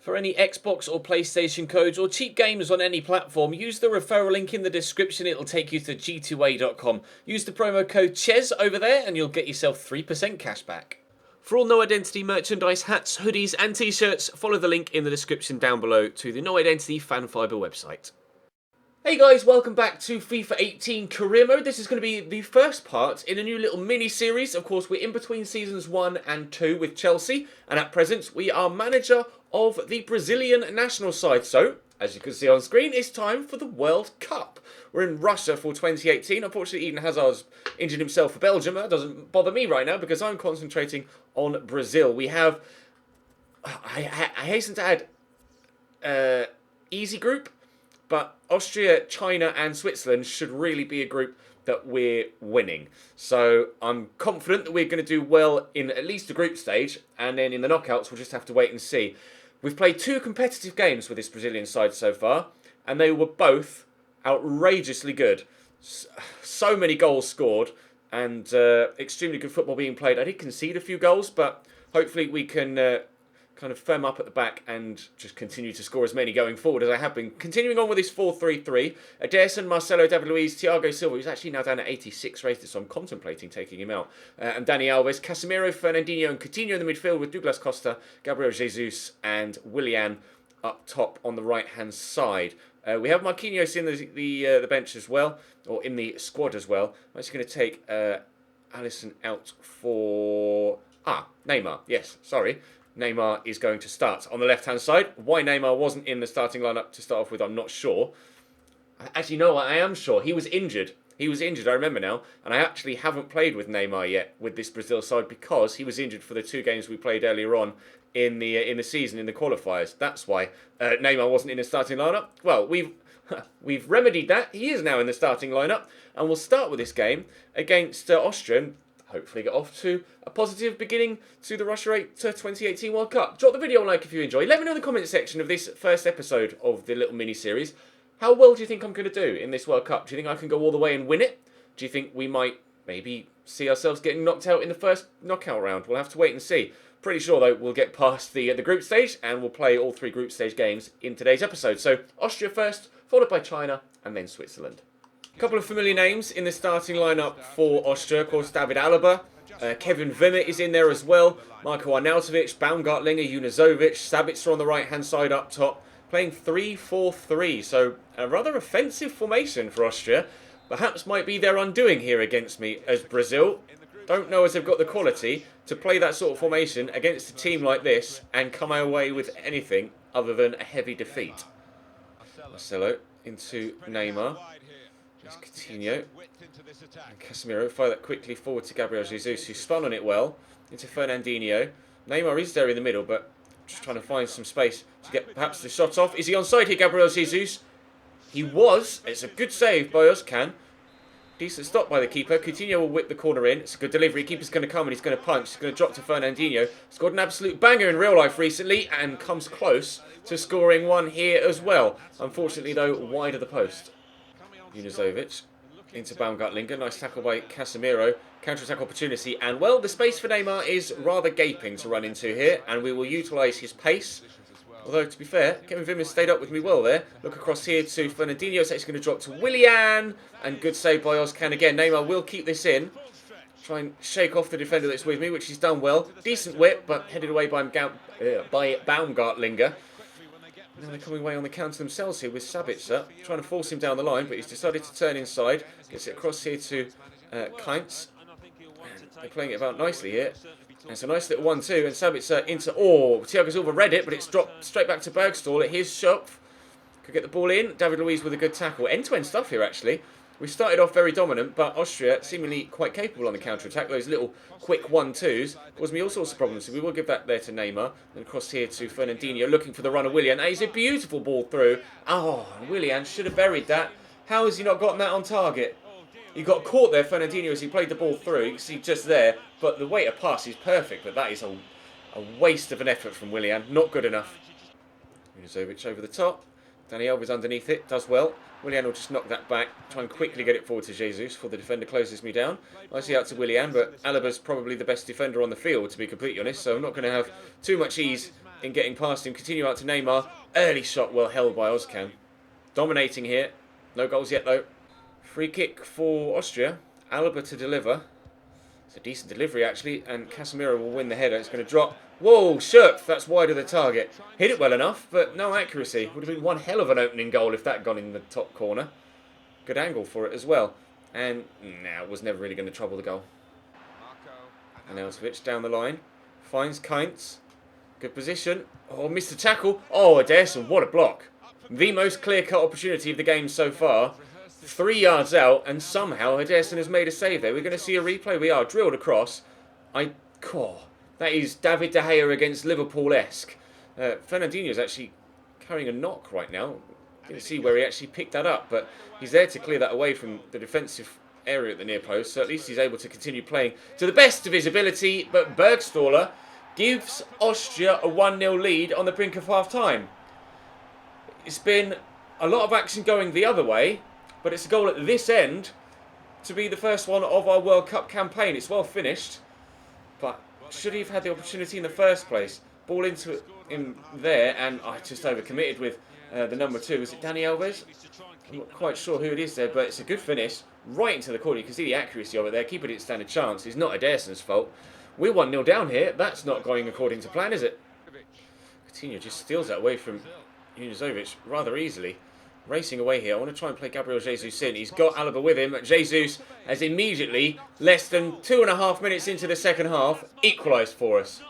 For any Xbox or PlayStation codes or cheap games on any platform, use the referral link in the description. It'll take you to g2a.com. Use the promo code CHES over there and you'll get yourself 3% cash back. For all No Identity merchandise, hats, hoodies and t-shirts, follow the link in the description down below to the No Identity Fan Fiber website. Hey guys, welcome back to FIFA 18 Career Mode. This is going to be the first part in a new little mini-series. Of course, we're in between seasons 1 and 2 with Chelsea, and at present, we are manager of the Brazilian national side. So, as you can see on screen, it's time for the World Cup. We're in Russia for 2018. Unfortunately, Eden Hazard's injured himself for Belgium. That doesn't bother me right now because I'm concentrating on Brazil. We have, I hasten to add, easy group. But Austria, China and Switzerland should really be a group that we're winning. So I'm confident that we're going to do well in at least the group stage. And then in the knockouts, we'll just have to wait and see. We've played 2 competitive games with this Brazilian side so far. And they were both outrageously good. So many goals scored. And extremely good football being played. I did concede a few goals, but hopefully we can kind of firm up at the back and just continue to score as many going forward as I have been. Continuing on with this 4-3-3, Ederson, Marcelo, David Luiz, Thiago Silva, who's actually now down at 86 rated, so I'm contemplating taking him out. And Dani Alves, Casemiro, Fernandinho and Coutinho in the midfield with Douglas Costa, Gabriel Jesus and Willian up top on the right-hand side. We have Marquinhos in the bench as well, or in the squad as well. I'm actually going to take Alisson out for... Neymar, yes, sorry. Neymar is going to start on the left-hand side. Why Neymar wasn't in the starting lineup to start off with, I'm not sure. Actually, no, I am sure. He was injured. He was injured, I remember now. And I actually haven't played with Neymar yet with this Brazil side because he was injured for the 2 games we played earlier on in the season, in the qualifiers. That's why Neymar wasn't in the starting lineup. Well, we've remedied that. He is now in the starting lineup. And we'll start with this game against Austria. Hopefully get off to a positive beginning to the Russia 8 2018 World Cup. Drop the video a like if you enjoy. Let me know in the comment section of this first episode of the little mini-series. How well do you think I'm going to do in this World Cup? Do you think I can go all the way and win it? Do you think we might maybe see ourselves getting knocked out in the first knockout round? We'll have to wait and see. Pretty sure, though, we'll get past the group stage and we'll play all 3 group stage games in today's episode. So, Austria first, followed by China and then Switzerland. A couple of familiar names in the starting lineup for Austria. Of course, David Alaba. Kevin Wimmer is in there as well. Marko Arnautovic, Baumgartlinger, Junuzovic, Sabitzer on the right-hand side up top. Playing 3-4-3. So, a rather offensive formation for Austria. Perhaps might be their undoing here against me as Brazil. Don't know as they've got the quality to play that sort of formation against a team like this and come away with anything other than a heavy defeat. Marcelo into Neymar. Coutinho and Casemiro fire that quickly forward to Gabriel Jesus, who spun on it well into Fernandinho. Neymar is there in the middle, but just trying to find some space to get perhaps the shot off. Is he onside here, Gabriel Jesus? He was. It's a good save by Özcan. Decent stop by the keeper. Coutinho will whip the corner in. It's a good delivery. Keeper's going to come and he's going to punch. He's going to drop to Fernandinho. Scored an absolute banger in real life recently and comes close to scoring one here as well. Unfortunately, though, wide of the post. Junuzovic into Baumgartlinger. Nice tackle by Casemiro. Counter-attack opportunity. And, well, the space for Neymar is rather gaping to run into here. And we will utilise his pace. Although, to be fair, Kevin Wimmer stayed up with me well there. Look across here to Fernandinho. It's actually going to drop to Willian. And good save by Özcan again. Neymar will keep this in. Try and shake off the defender that's with me, which he's done well. Decent whip, but headed away by Baumgartlinger. Now they're coming away on the counter themselves here with Sabitzer, trying to force him down the line, but he's decided to turn inside. Gets it across here to Kainz. They're playing it about nicely here. And it's a nice little 1-2, and Sabitzer into... Oh, Thiago Silva read it, but it's dropped straight back to Bergstall at his shot. Could get the ball in. David Luiz with a good tackle. End-to-end stuff here, actually. We started off very dominant, but Austria seemingly quite capable on the counter-attack. Those little quick 1-2s caused me all sorts of problems. So we will give that there to Neymar. And across here to Fernandinho, looking for the run of Willian. That is a beautiful ball through. Oh, Willian should have buried that. How has he not gotten that on target? He got caught there, Fernandinho, as he played the ball through. You can see just there. But the way to pass is perfect. But that is a waste of an effort from Willian. Not good enough. Junuzovic over the top. Dani Alves underneath it. Does well. Willian will just knock that back. Try and quickly get it forward to Jesus before the defender closes me down. Nicely out to Willian. But Alaba's probably the best defender on the field, to be completely honest. So I'm not going to have too much ease in getting past him. Continue out to Neymar. Early shot well held by Ozcan. Dominating here. No goals yet though. Free kick for Austria. Alaba to deliver. It's a decent delivery actually, and Casemiro will win the header. It's going to drop. Whoa, Schürpf, that's wide of the target. Hit it well enough, but no accuracy. Would have been one hell of an opening goal if that had gone in the top corner. Good angle for it as well. And no, it was never really going to trouble the goal. And Elsevic down the line. Finds Kainz. Good position. Oh, missed the tackle. Oh, Ederson, what a block. The most clear-cut opportunity of the game so far. 3 yards out, and somehow Ederson has made a save there. We're going to see a replay. We are drilled across. That is David De Gea against Liverpool-esque. Fernandinho's actually carrying a knock right now. Didn't see where he actually picked that up, but he's there to clear that away from the defensive area at the near post, so at least he's able to continue playing to the best of his ability. But Bergstaller gives Austria a 1-0 lead on the brink of half-time. It's been a lot of action going the other way, but it's a goal at this end to be the first one of our World Cup campaign. It's well finished, but should he have had the opportunity in the first place? Ball into him there, and I just overcommitted with the number 2. Is it Dani Alves? I'm not quite sure who it is there, but it's a good finish. Right into the corner. You can see the accuracy of it there. Keeper didn't stand a chance. It's not Ederson's fault. We're 1-0 down here. That's not going according to plan, is it? Coutinho just steals that away from Unizovic rather easily. Racing away here. I want to try and play Gabriel Jesus in. He's got Alaba with him. Jesus has immediately, less than 2.5 minutes into the second half, equalised for us.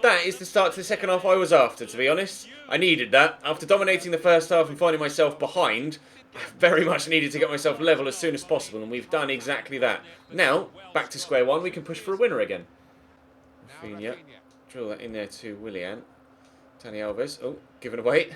That is the start to the second half I was after, to be honest. I needed that. After dominating the first half and finding myself behind, I very much needed to get myself level as soon as possible, and we've done exactly that. Now, back to square one, we can push for a winner again. Rafinha, drill that in there to Willian. Dani Alves, oh, given away.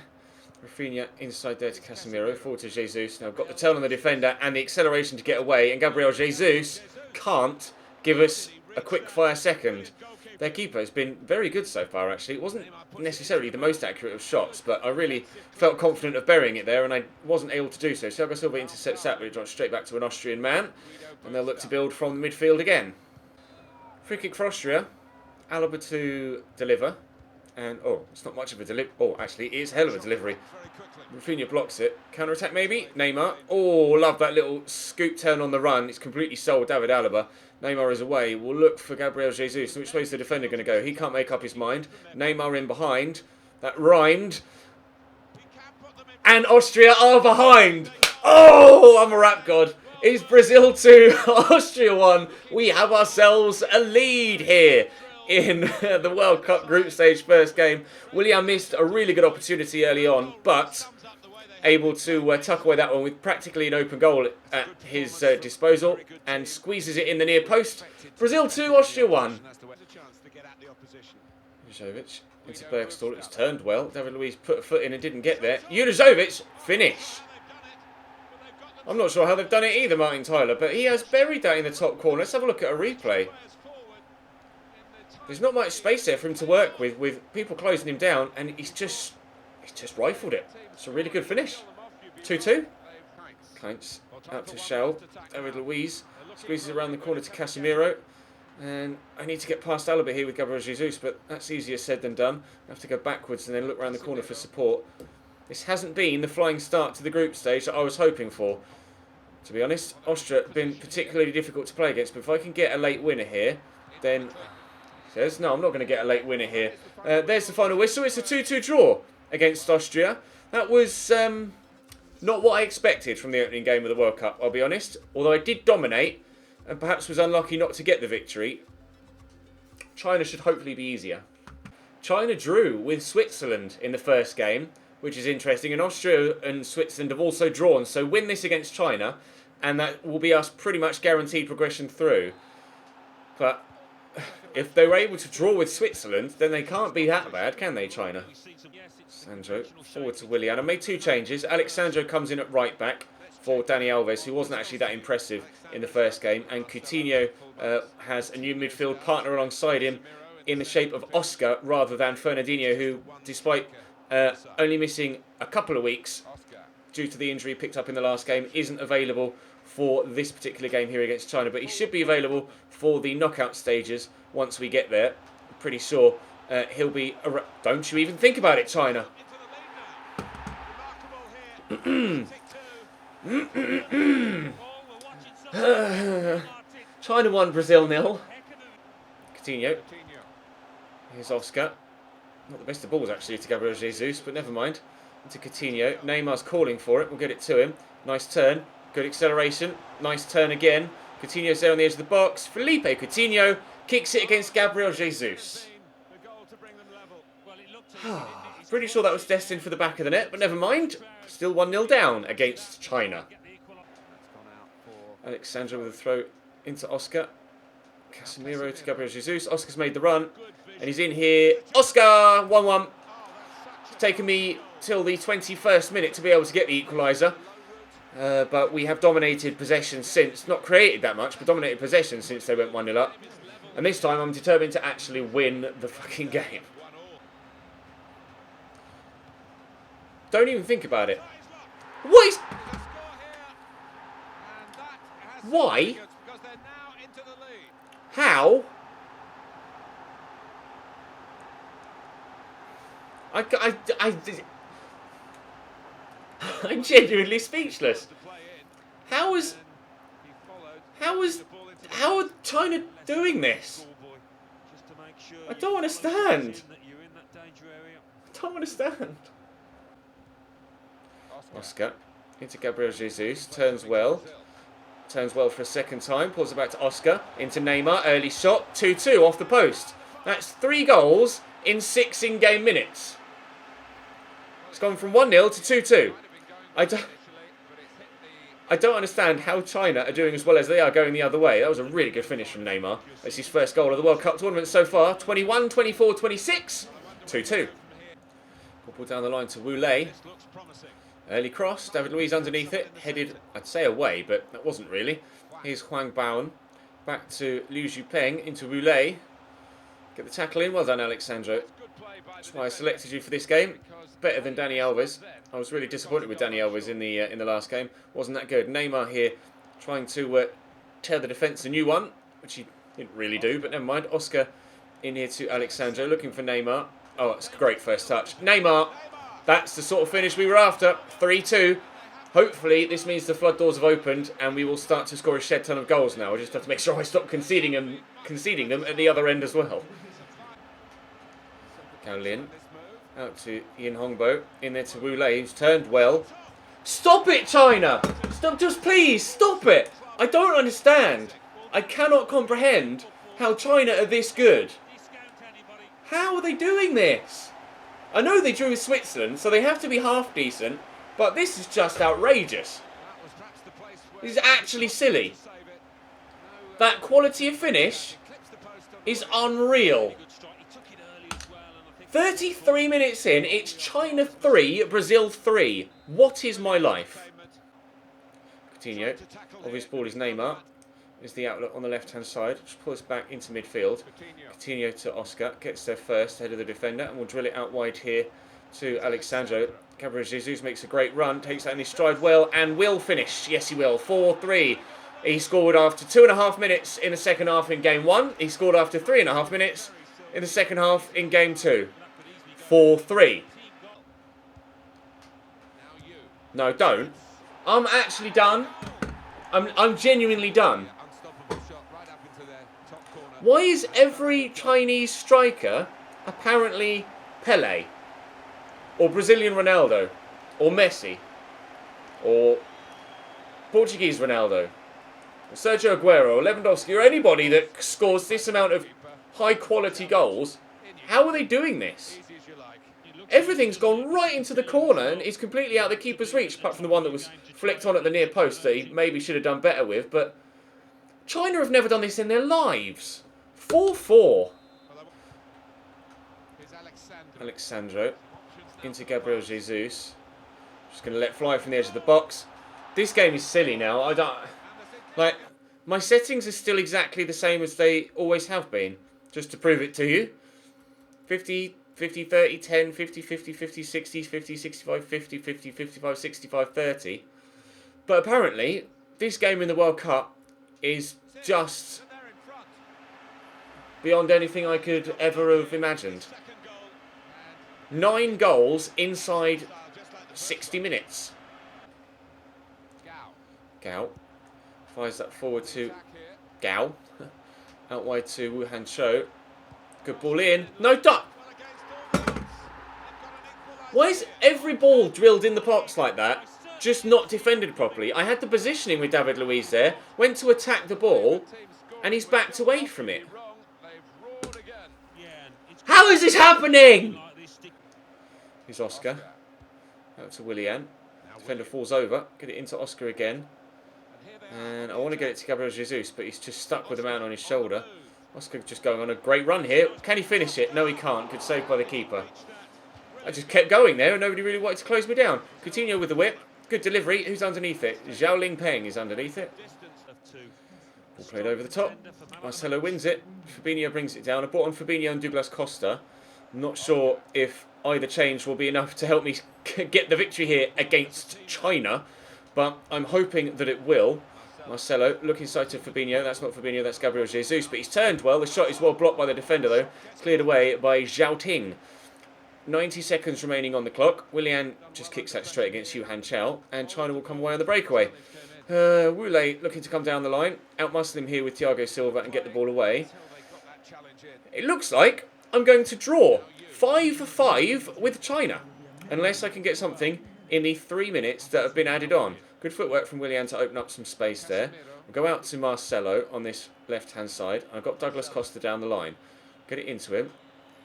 Rafinha inside there to Casemiro, forward to Jesus. Now got the turn on the defender and the acceleration to get away, and Gabriel Jesus can't give us a quick fire second. Their keeper has been very good so far, actually. It wasn't necessarily the most accurate of shots, but I really felt confident of burying it there, and I wasn't able to do so. Thiago Silva intercepts that, but it drops straight back to an Austrian man, and they'll look to build from the midfield again. Free kick for Austria. Alaba to deliver. And, oh, it's not much of a delivery. Oh, actually, it is hell of a delivery. Rafinha blocks it. Counter-attack, maybe? Neymar. Oh, love that little scoop turn on the run. It's completely sold David Alaba. Neymar is away. We'll look for Gabriel Jesus. Which way is the defender going to go? He can't make up his mind. Neymar in behind. That rhymed. And Austria are behind. Oh, I'm a rap god. It's Brazil 2, Austria 1. We have ourselves a lead here in the World Cup group stage first game. Willian missed a really good opportunity early on, but able to tuck away that one with practically an open goal at his disposal, and squeezes it in the near post. Brazil 2, Austria 1. Unizovic into Bergstall. It's turned well. David Luiz put a foot in and didn't get there. Unizovic, finish. I'm not sure how they've done it either, Martin Tyler, but he has buried that in the top corner. Let's have a look at a replay. There's not much space there for him to work with people closing him down, and he's just rifled it. It's a really good finish. 2-2. Kainz out to Schell. David Luiz squeezes around the corner to Casemiro. And I need to get past Alaba here with Gabriel Jesus, but that's easier said than done. I have to go backwards and then look around the corner for support. This hasn't been the flying start to the group stage that I was hoping for. To be honest, Austria have been particularly difficult to play against, but if I can get a late winner here, then... Says, no, I'm not going to get a late winner here. There's the final whistle. It's a 2-2 draw against Austria. That was not what I expected from the opening game of the World Cup, I'll be honest. Although I did dominate and perhaps was unlucky not to get the victory. China should hopefully be easier. China drew with Switzerland in the first game, which is interesting. And Austria and Switzerland have also drawn. So win this against China, and that will be us pretty much guaranteed progression through. But if they were able to draw with Switzerland, then they can't be that bad, can they, China? Sandro forward to Willian. I made 2 changes. Alexandro comes in at right back for Dani Alves, who wasn't actually that impressive in the first game. And Coutinho has a new midfield partner alongside him in the shape of Oscar rather than Fernandinho, who, despite only missing a couple of weeks due to the injury picked up in the last game, isn't available for this particular game here against China. But he should be available for the knockout stages once we get there. I'm pretty sure He'll be... Don't you even think about it, China. China 1, Brazil 0. Coutinho. Here's Oscar. Not the best of balls, actually, to Gabriel Jesus, but never mind. Into Coutinho. Neymar's calling for it. We'll get it to him. Nice turn. Good acceleration. Nice turn again. Coutinho's there on the edge of the box. Felipe Coutinho kicks it against Gabriel Jesus. Pretty sure that was destined for the back of the net, but never mind. Still 1-0 down against China. Alexandra with a throw into Oscar. Casemiro to Gabriel Jesus. Oscar's made the run, and he's in here. Oscar! 1-1. It's taken me till the 21st minute to be able to get the equaliser. But we have dominated possession since. Not created that much, but dominated possession since they went 1-0 up. And this time I'm determined to actually win the fucking game. Don't even think about it. What is... Why? How? I'm genuinely speechless. How are China doing this? I don't understand. I don't understand. Oscar into Gabriel Jesus, turns well for a second time, pulls it back to Oscar, into Neymar, early shot, 2-2 off the post. That's 3 goals in 6 in-game minutes. It's gone from 1-0 to 2-2. I don't understand how China are doing as well as they are going the other way. That was a really good finish from Neymar. That's his first goal of the World Cup tournament so far. 21, 24, 26, 2-2. Ball down the line to Wulei. Early cross, David Luiz underneath it, headed, I'd say away, but that wasn't really. Here's Huang Baon, back to Liu Zhupeng, into Wulei. Get the tackle in, well done Alexandro. That's why I selected you for this game. Better than Dani Alves. I was really disappointed with Dani Alves in the last game. Wasn't that good. Neymar here, trying to tear the defence a new one, which he didn't really do, but never mind. Oscar in here to Alexandro, looking for Neymar. Oh, it's a great first touch. Neymar! That's the sort of finish we were after. 3-2. Hopefully, this means the flood doors have opened and we will start to score a shed ton of goals now. I just have to make sure I stop conceding them at the other end as well. Cao Lin. Out to Yin Hongbo. In there to Wulei, who's turned well. Stop it, China! Stop, just please, stop it! I don't understand. I cannot comprehend how China are this good. How are they doing this? I know they drew with Switzerland, so they have to be half decent, but this is just outrageous. This is actually silly. That quality of finish is unreal. 33 minutes in, it's China 3, Brazil 3. What is my life? Coutinho, obvious ball is Neymar. Is the outlet on the left-hand side. Just pulls back into midfield. Coutinho to Oscar. Gets there first, ahead of the defender. And we'll drill it out wide here to Alexandro. Gabriel Jesus makes a great run. Takes that in his stride well and will finish. Yes, he will. 4-3. He scored after 2.5 minutes in the second half in game 1. He scored after 3.5 minutes in the second half in game 2. 4-3. No, don't. I'm actually done. I'm genuinely done. Why is every Chinese striker apparently Pele? Or Brazilian Ronaldo? Or Messi? Or Portuguese Ronaldo? Or Sergio Aguero? Or Lewandowski? Or anybody that scores this amount of high quality goals? How are they doing this? Everything's gone right into the corner and is completely out of the keeper's reach, apart from the one that was flicked on at the near post that he maybe should have done better with. But China have never done this in their lives. 4-4. Alexandro into Gabriel Jesus. Just going to let fly from the edge of the box. This game is silly now. I don't like my settings are still exactly the same as they always have been. Just to prove it to you. 50, 30, 10, 50, 50, 50, 60, 50, 65, 50, 50, 55, 65, 30. But apparently, this game in the World Cup is just beyond anything I could ever have imagined. 9 goals inside 60 minutes. Gao fires that forward to Gao. Out wide to Wu Hanshou. Good ball in. No duck. Why is every ball drilled in the box like that just not defended properly? I had the positioning with David Luiz there. Went to attack the ball and he's backed away from it. How is this happening? Here's Oscar. Out to Willian. Defender falls over. Get it into Oscar again. And I want to get it to Gabriel Jesus, but he's just stuck with the man on his shoulder. Oscar just going on a great run here. Can he finish it? No, he can't. Good save by the keeper. I just kept going there and nobody really wanted to close me down. Coutinho with the whip. Good delivery. Who's underneath it? Zhao Ling Peng is underneath it. Ball played over the top. Marcelo wins it. Fabinho brings it down. I brought on Fabinho and Douglas Costa. I'm not sure if either change will be enough to help me get the victory here against China, but I'm hoping that it will. Marcelo, look inside to Fabinho. That's not Fabinho, that's Gabriel Jesus. But he's turned well. The shot is well blocked by the defender, though. Cleared away by Zhao Ting. 90 seconds remaining on the clock. Willian just kicks that straight against Yu Hanchao. And China will come away on the breakaway. Wu Lei looking to come down the line. Outmuscle him here with Thiago Silva and get the ball away. It looks like I'm going to draw 5-5 with China. Unless I can get something in the 3 minutes that have been added on. Good footwork from Willian to open up some space there. I'll go out to Marcelo on this left-hand side. I've got Douglas Costa down the line. Get it into him.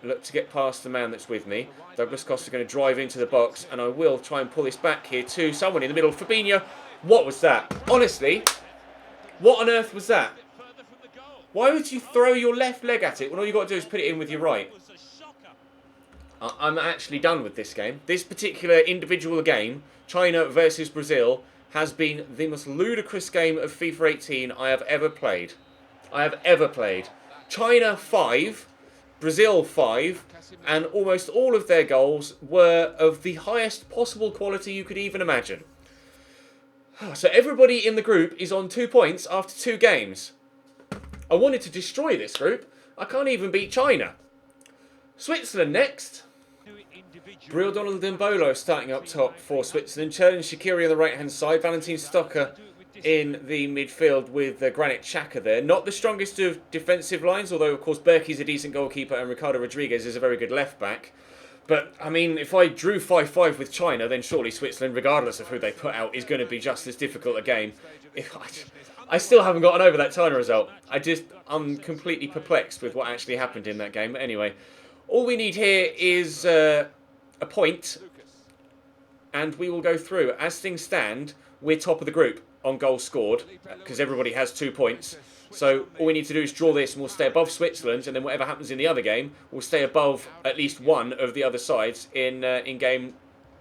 Look to get past the man that's with me. Douglas Costa going to drive into the box. And I will try and pull this back here to someone in the middle. Fabinho. What was that? Honestly, what on earth was that? Why would you throw your left leg at it when all you've got to do is put it in with your right? I'm actually done with this game. This particular individual game, China versus Brazil, has been the most ludicrous game of FIFA 18 I have ever played. China 5, Brazil 5, and almost all of their goals were of the highest possible quality you could even imagine. So everybody in the group is on 2 points after 2 games. I wanted to destroy this group. I can't even beat China. Switzerland next. Bril Donald Dembolo starting up top for Switzerland. Cherdan Shaqiri on the right-hand side. Valentin Stocker in the midfield with Granit Xhaka there. Not the strongest of defensive lines, although, of course, Berkey's a decent goalkeeper and Ricardo Rodriguez is a very good left-back. But, I mean, if I drew 5-5 with China, then surely Switzerland, regardless of who they put out, is going to be just as difficult a game. I still haven't gotten over that China result. I'm completely perplexed with what actually happened in that game. But anyway, all we need here is a point, and we will go through. As things stand, we're top of the group on goals scored, because everybody has 2 points. So all we need to do is draw this, and we'll stay above Switzerland, and then whatever happens in the other game, we'll stay above at least one of the other sides in game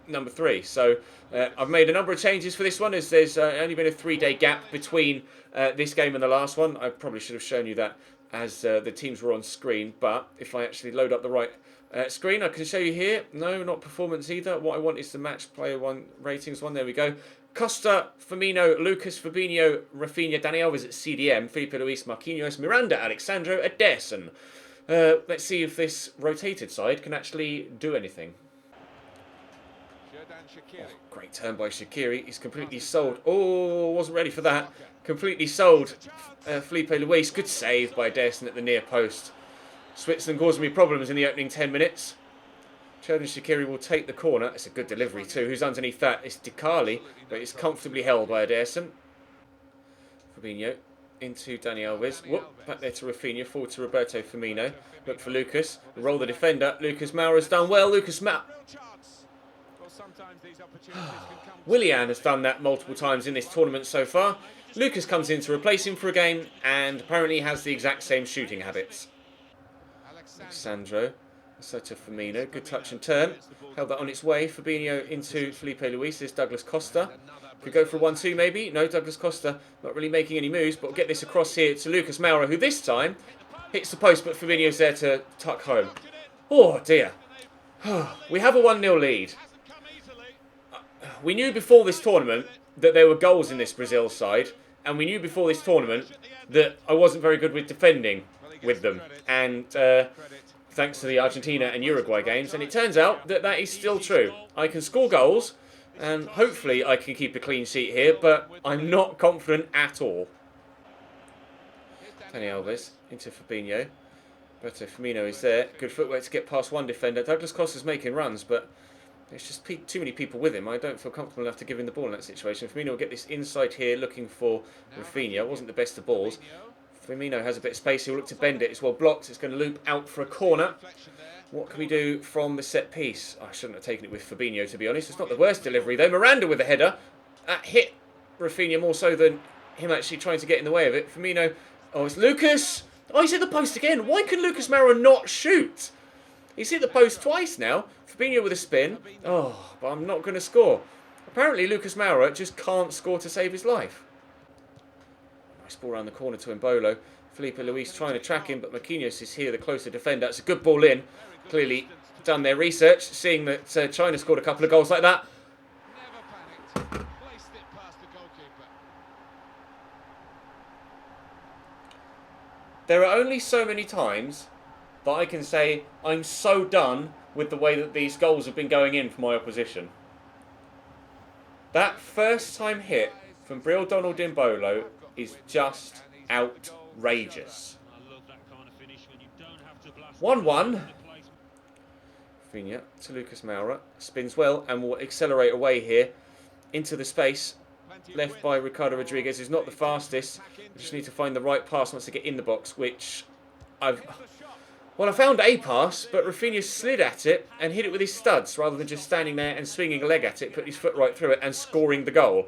number 3. So I've made a number of changes for this one, as there's only been a 3-day gap between this game and the last one. I probably should have shown you that as the teams were on screen, but if I actually load up the right screen, I can show you here. No, not performance either. What I want is the match player one ratings one. There we go. Costa, Firmino, Lucas, Fabinho, Rafinha, Dani Alves at CDM, Felipe Luis, Marquinhos, Miranda, Alexandro, Ederson. Let's see if this rotated side can actually do anything. Oh, great turn by Shaqiri. He's completely sold. Oh, wasn't ready for that. Completely sold. Felipe Luis. Good save by Ederson at the near post. Switzerland causing me problems in the opening 10 minutes. Cherdan Shaqiri will take the corner. It's a good delivery too. Who's underneath that? It's Dicali, but it's comfortably held by Ederson. Fabinho into Dani Alves. Whoop, back there to Rafinha. Forward to Roberto Firmino. Look for Lucas. Roll the defender. Lucas Moura's done well. Lucas Moura. Willian has done that multiple times in this tournament so far. Lucas comes in to replace him for a game and apparently has the exact same shooting habits. Alexandro. So to Firmino, good touch and turn. Held that on its way. Fabinho into Felipe Luis. There's Douglas Costa. Could go for a 1-2 maybe. No, Douglas Costa not really making any moves, but we'll get this across here to Lucas Moura, who this time hits the post, but Firmino's there to tuck home. Oh dear. We have a 1-0 lead. We knew before this tournament that there were goals in this Brazil side, and we knew before this tournament that I wasn't very good with defending. with them. And thanks to the Argentina and Uruguay games. And it turns out that that is still true. I can score goals, and hopefully I can keep a clean sheet here, but I'm not confident at all. Dani Alves into Fabinho. Roberto Firmino is there. Good footwork to get past one defender. Douglas Costa's making runs, but there's just too many people with him. I don't feel comfortable enough to give him the ball in that situation. Firmino will get this inside here, looking for Rafinha. Wasn't the best of balls. Firmino has a bit of space. He'll look to bend it. It's well blocked. It's going to loop out for a corner. What can we do from the set piece? I shouldn't have taken it with Fabinho, to be honest. It's not the worst delivery, though. Miranda with a header. That hit Rafinha more so than him actually trying to get in the way of it. Firmino. Oh, it's Lucas. Oh, he's hit the post again. Why can Lucas Moura not shoot? He's hit the post twice now. Fabinho with a spin. Oh, but I'm not going to score. Apparently, Lucas Moura just can't score to save his life. Nice ball around the corner to Mbolo. Felipe Luis trying to track him, but Marquinhos is here, the closer defender. It's a good ball in. Clearly done their research, seeing that China scored a couple of goals like that. There are only so many times that I can say I'm so done with the way that these goals have been going in for my opposition. That first time hit from Bril Donald Mbolo is just outrageous. 1-1. Rafinha to Lucas Moura. Spins well and will accelerate away here into the space left by Ricardo Rodriguez, who's not the fastest. We just need to find the right pass once to get in the box, which I found a pass, but Rafinha slid at it and hit it with his studs rather than just standing there and swinging a leg at it, put his foot right through it and scoring the goal.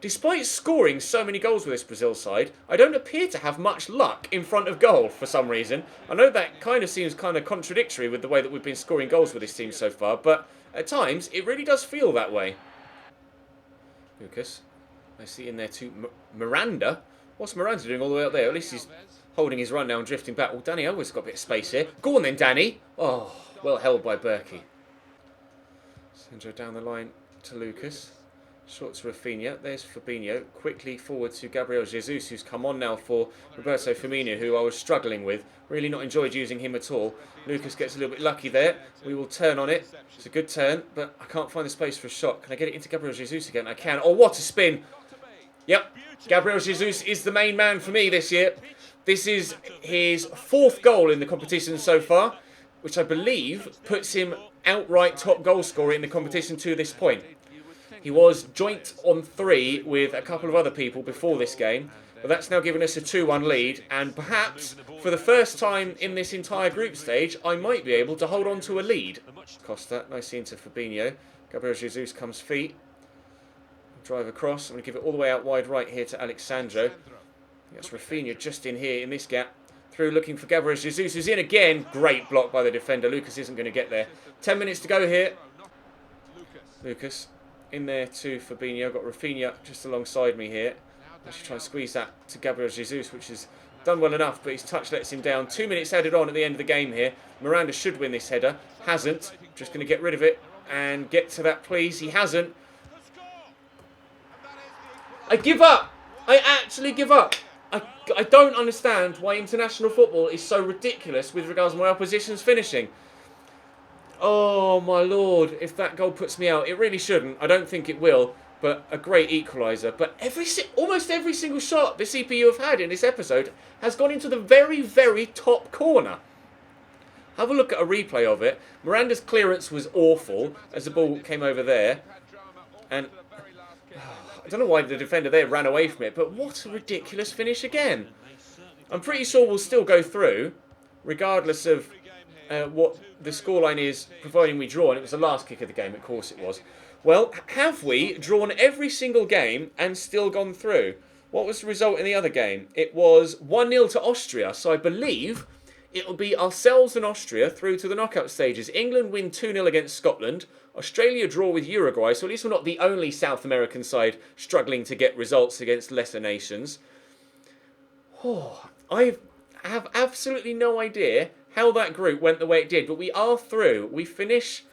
Despite scoring so many goals with this Brazil side, I don't appear to have much luck in front of goal for some reason. I know that kind of seems kind of contradictory with the way that we've been scoring goals with this team so far, but at times it really does feel that way. Lucas, I see in there too. Miranda? What's Miranda doing all the way up there? At least he's holding his run now and drifting back. Well, Dani always got a bit of space here. Go on then, Dani. Oh, well held by Berkey. Sandro down the line to Lucas. Short to Rafinha. There's Fabinho. Quickly forward to Gabriel Jesus, who's come on now for Roberto Firmino, who I was struggling with. Really not enjoyed using him at all. Lucas gets a little bit lucky there. We will turn on it. It's a good turn, but I can't find the space for a shot. Can I get it into Gabriel Jesus again? I can. Oh, what a spin. Yep. Gabriel Jesus is the main man for me this year. This is his 4th goal in the competition so far, which I believe puts him outright top goal scorer in the competition to this point. He was joint on 3 with a couple of other people before this game, but that's now given us a 2-1 lead, and perhaps for the first time in this entire group stage, I might be able to hold on to a lead. Costa, nicely into Fabinho. Gabriel Jesus comes feet. Drive across. I'm going to give it all the way out wide right here to Alexandro. That's Rafinha just in here in this gap. Through looking for Gabriel Jesus, who's in again. Great block by the defender. Lucas isn't going to get there. 10 minutes to go here. Lucas in there to Fabinho. Got Rafinha just alongside me here. Actually try and squeeze that to Gabriel Jesus, which is done well enough, but his touch lets him down. 2 minutes added on at the end of the game here. Miranda should win this header. Hasn't. Just going to get rid of it and get to that, please. He hasn't. I give up. I actually give up. I don't understand why international football is so ridiculous with regards to my opposition's finishing. Oh, my Lord. If that goal puts me out, it really shouldn't. I don't think it will, but a great equaliser. But almost every single shot this EPU have had in this episode has gone into the very, very top corner. Have a look at a replay of it. Miranda's clearance was awful as the ball came over there. And I don't know why the defender there ran away from it, but what a ridiculous finish again. I'm pretty sure we'll still go through, regardless of what the scoreline is, providing we draw. And it was the last kick of the game, of course it was. Well, have we drawn every single game and still gone through? What was the result in the other game? It was 1-0 to Austria, so I believe it'll be ourselves and Austria through to the knockout stages. England win 2-0 against Scotland. Australia draw with Uruguay, so at least we're not the only South American side struggling to get results against lesser nations. Oh, I have absolutely no idea how that group went the way it did, but we are through. We finish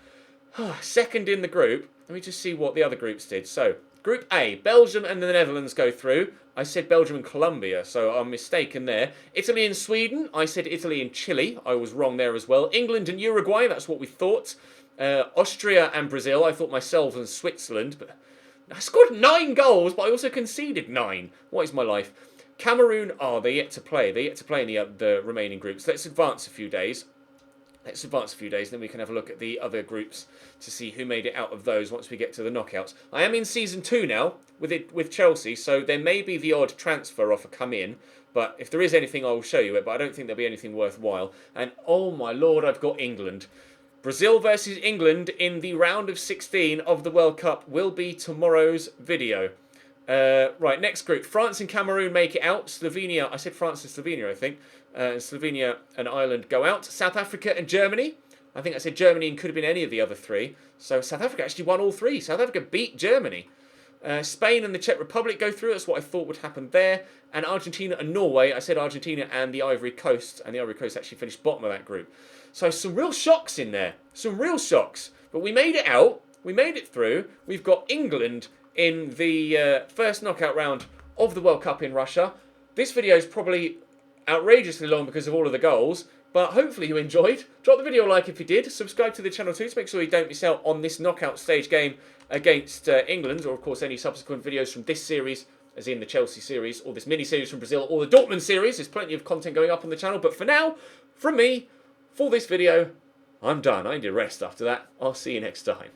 second in the group. Let me just see what the other groups did. So, Group A, Belgium and the Netherlands go through. I said Belgium and Colombia, so I'm mistaken there. Italy and Sweden, I said Italy and Chile. I was wrong there as well. England and Uruguay, that's what we thought. Austria and Brazil, I thought myself and Switzerland. But I scored 9 goals, but I also conceded 9. What is my life? Cameroon, they're yet to play. They're yet to play in the remaining groups. Let's advance a few days. Then we can have a look at the other groups to see who made it out of those once we get to the knockouts. I am in Season 2 now with Chelsea, so there may be the odd transfer offer come in, but if there is anything, I will show you it, but I don't think there'll be anything worthwhile. And, oh my lord, I've got England. Brazil versus England in the round of 16 of the World Cup will be tomorrow's video. Right, next group. France and Cameroon make it out. Slovenia, I said France and Slovenia, I think. Slovenia and Ireland go out. South Africa and Germany. I think I said Germany and could have been any of the other 3. So South Africa actually won all 3. South Africa beat Germany. Spain and the Czech Republic go through. That's what I thought would happen there. And Argentina and Norway. I said Argentina and the Ivory Coast. And the Ivory Coast actually finished bottom of that group. So some real shocks in there. Some real shocks. But we made it out. We made it through. We've got England in the first knockout round of the World Cup in Russia. This video is probably outrageously long because of all of the goals, but hopefully you enjoyed. Drop the video a like if you did. Subscribe to the channel too to make sure you don't miss out on this knockout stage game against England, or of course any subsequent videos from this series, as in the Chelsea series, or this mini-series from Brazil, or the Dortmund series. There's plenty of content going up on the channel, but for now, from me, for this video, I'm done. I need a rest after that. I'll see you next time.